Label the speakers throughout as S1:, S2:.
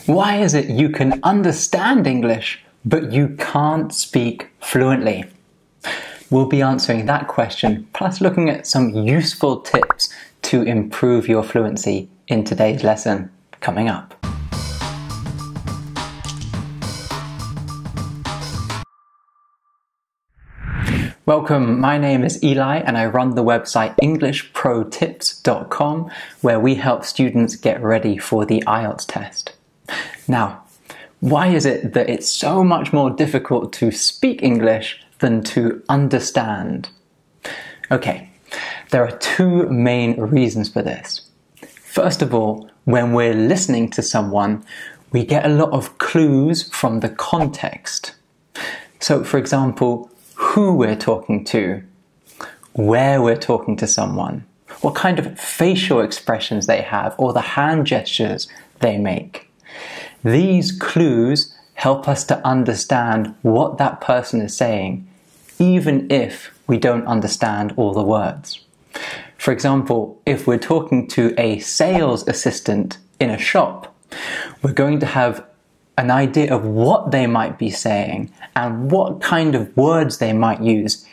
S1: Why is it you can understand English, but you can't speak fluently? We'll be answering that question, plus looking at some useful tips to improve your fluency in today's lesson, coming up. Welcome, my name is Eli and I run the website EnglishProTips.com, where we help students get ready for the IELTS test. Now, why is it that it's so much more difficult to speak English than to understand? Okay, there are two main reasons for this. First of all, when we're listening to someone, we get a lot of clues from the context. So, for example, who we're talking to, where we're talking to someone, what kind of facial expressions they have, or the hand gestures they make. These clues help us to understand what that person is saying, even if we don't understand all the words. For example, if we're talking to a sales assistant in a shop, we're going to have an idea of what they might be saying and what kind of words they might use.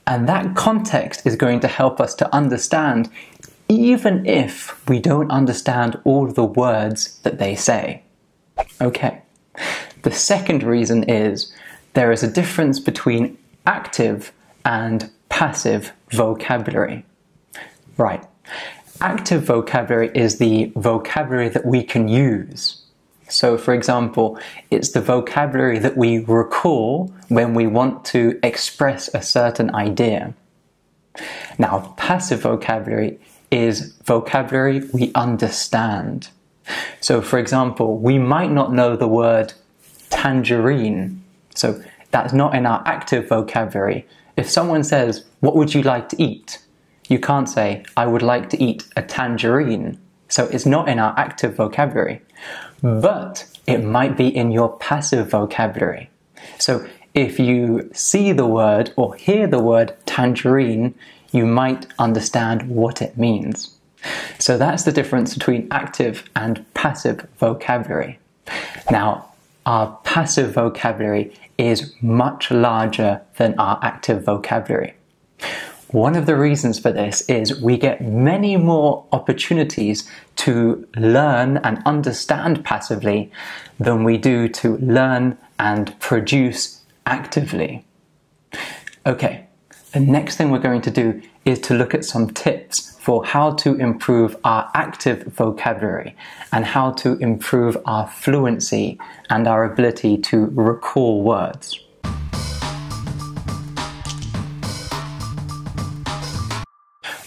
S1: And that context is going to help us to understand, even if we don't understand all the words that they say. Okay. The second reason is there is a difference between active and passive vocabulary. Right. Active vocabulary is the vocabulary that we can use. So, for example, it's the vocabulary that we recall when we want to express a certain idea. Now, passive vocabulary is vocabulary we understand. So, for example, we might not know the word tangerine. So, that's not in our active vocabulary. If someone says, "What would you like to eat?" you can't say, "I would like to eat a tangerine." So, it's not in our active vocabulary. But it might be in your passive vocabulary. So if you see the word or hear the word tangerine, you might understand what it means. So that's the difference between active and passive vocabulary. Now, our passive vocabulary is much larger than our active vocabulary. One of the reasons for this is we get many more opportunities to learn and understand passively than we do to learn and produce actively. Okay, the next thing we're going to do is to look at some tips for how to improve our active vocabulary and how to improve our fluency and our ability to recall words.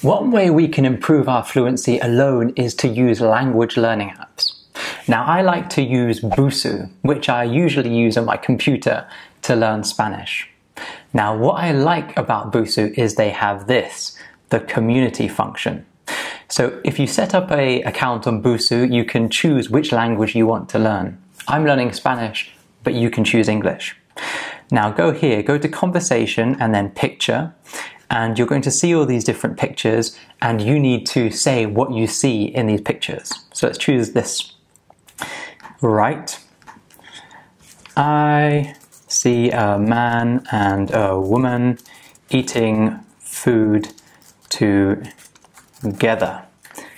S1: One way we can improve our fluency alone is to use language learning apps. Now, I like to use Busuu, which I usually use on my computer to learn Spanish. Now, what I like about Busuu is they have this, the community function. So if you set up an account on Busuu, you can choose which language you want to learn. I'm learning Spanish, but you can choose English. Now go here, go to conversation and then picture. And you're going to see all these different pictures and you need to say what you see in these pictures. So let's choose this. Right. I see a man and a woman eating food together.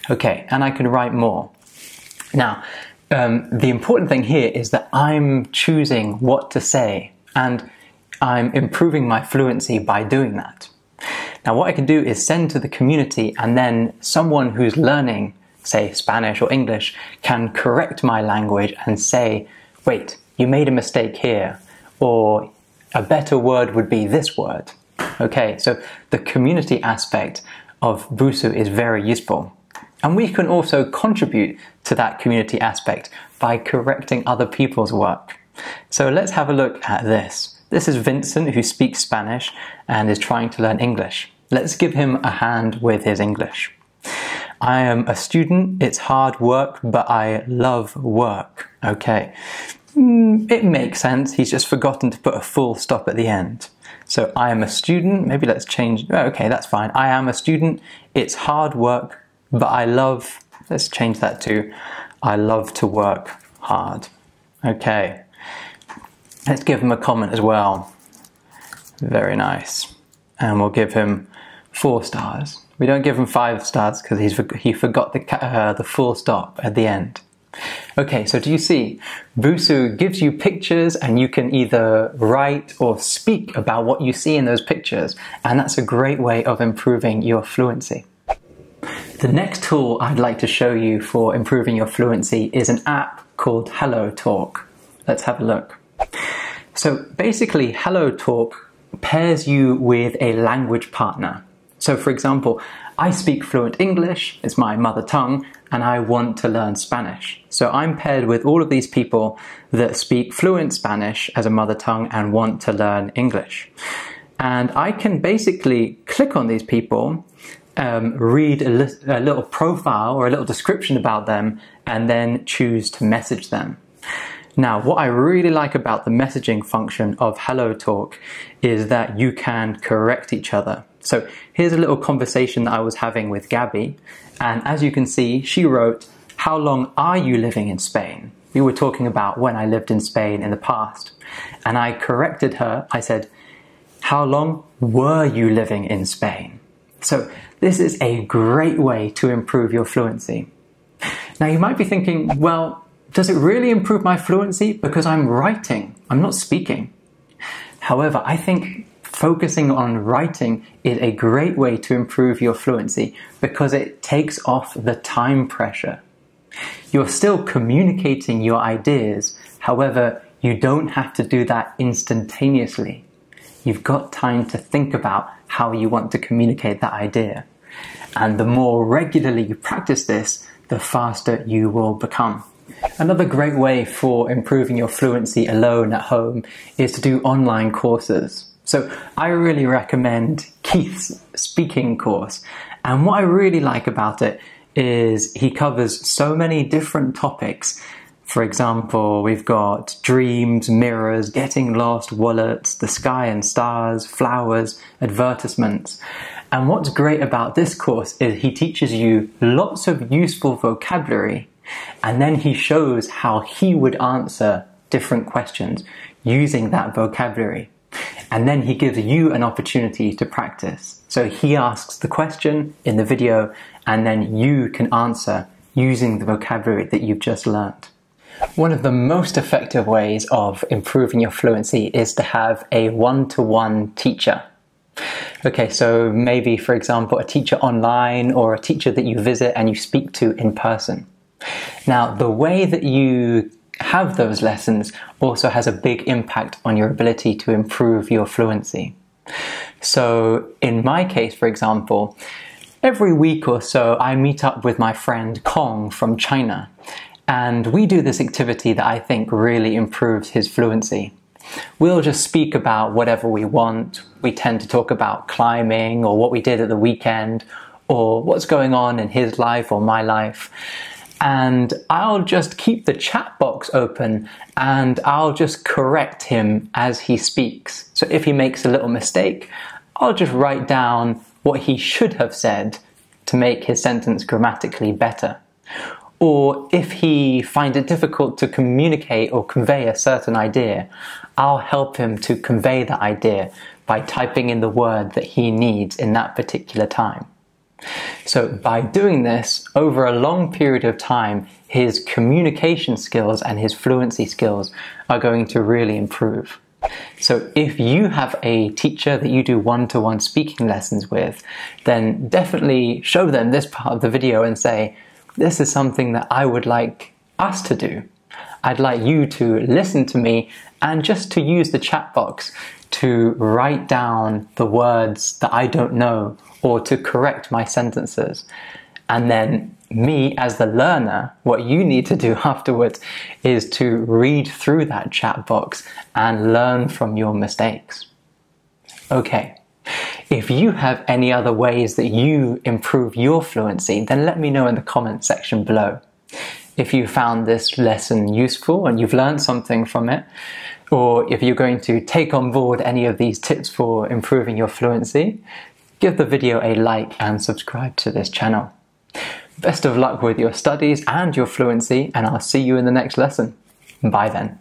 S1: Okay, and I can write more. Now, the important thing here is that I'm choosing what to say and I'm improving my fluency by doing that. Now what I can do is send to the community and then someone who's learning, say Spanish or English, can correct my language and say, wait, you made a mistake here, or a better word would be this word. Okay, so the community aspect of Busuu is very useful. And we can also contribute to that community aspect by correcting other people's work. So let's have a look at this. This is Vincent, who speaks Spanish and is trying to learn English. Let's give him a hand with his English. I am a student, it's hard work, but I love work. Okay, it makes sense, he's just forgotten to put a full stop at the end. So I am a student, maybe let's change, okay, that's fine. I am a student, it's hard work, but I love, let's change that to, I love to work hard. Okay, let's give him a comment as well. Very nice. And we'll give him 4 stars. We don't give him 5 stars because he forgot the full stop at the end. Okay, so do you see? Busuu gives you pictures and you can either write or speak about what you see in those pictures, and that's a great way of improving your fluency. The next tool I'd like to show you for improving your fluency is an app called HelloTalk. Let's have a look. So basically, HelloTalk pairs you with a language partner. So for example, I speak fluent English, it's my mother tongue, and I want to learn Spanish. So I'm paired with all of these people that speak fluent Spanish as a mother tongue and want to learn English. And I can basically click on these people, read a little profile or a little description about them, and then choose to message them. Now, what I really like about the messaging function of HelloTalk is that you can correct each other. So here's a little conversation that I was having with Gabby, and as you can see, she wrote, "How long are you living in Spain?" We were talking about when I lived in Spain in the past, and I corrected her. I said, "How long were you living in Spain?" So this is a great way to improve your fluency. Now you might be thinking, well, does it really improve my fluency because I'm writing? I'm not speaking. However, I think focusing on writing is a great way to improve your fluency because it takes off the time pressure. You're still communicating your ideas, however, you don't have to do that instantaneously. You've got time to think about how you want to communicate that idea. And the more regularly you practice this, the faster you will become. Another great way for improving your fluency alone at home is to do online courses. So I really recommend Keith's speaking course. And what I really like about it is he covers so many different topics. For example, we've got dreams, mirrors, getting lost, wallets, the sky and stars, flowers, advertisements. And what's great about this course is he teaches you lots of useful vocabulary, and then he shows how he would answer different questions using that vocabulary. And then he gives you an opportunity to practice. So he asks the question in the video, and then you can answer using the vocabulary that you've just learned. One of the most effective ways of improving your fluency is to have a one-to-one teacher. Okay, so maybe, for example, a teacher online or a teacher that you visit and you speak to in person. Now, the way that you have those lessons also has a big impact on your ability to improve your fluency. So in my case, for example, every week or so I meet up with my friend Kong from China, and we do this activity that I think really improves his fluency. We'll just speak about whatever we want. We tend to talk about climbing or what we did at the weekend or what's going on in his life or my life. And I'll just keep the chat box open and I'll just correct him as he speaks. So if he makes a little mistake, I'll just write down what he should have said to make his sentence grammatically better. Or if he finds it difficult to communicate or convey a certain idea, I'll help him to convey that idea by typing in the word that he needs in that particular time. So by doing this over a long period of time, his communication skills and his fluency skills are going to really improve. So if you have a teacher that you do one-to-one speaking lessons with, then definitely show them this part of the video and say, this is something that I would like us to do. I'd like you to listen to me and just to use the chat box to write down the words that I don't know or to correct my sentences. And then me as the learner, what you need to do afterwards is to read through that chat box and learn from your mistakes. Okay. If you have any other ways that you improve your fluency, then let me know in the comment section below. If you found this lesson useful and you've learned something from it, or if you're going to take on board any of these tips for improving your fluency, give the video a like and subscribe to this channel. Best of luck with your studies and your fluency, and I'll see you in the next lesson. Bye then.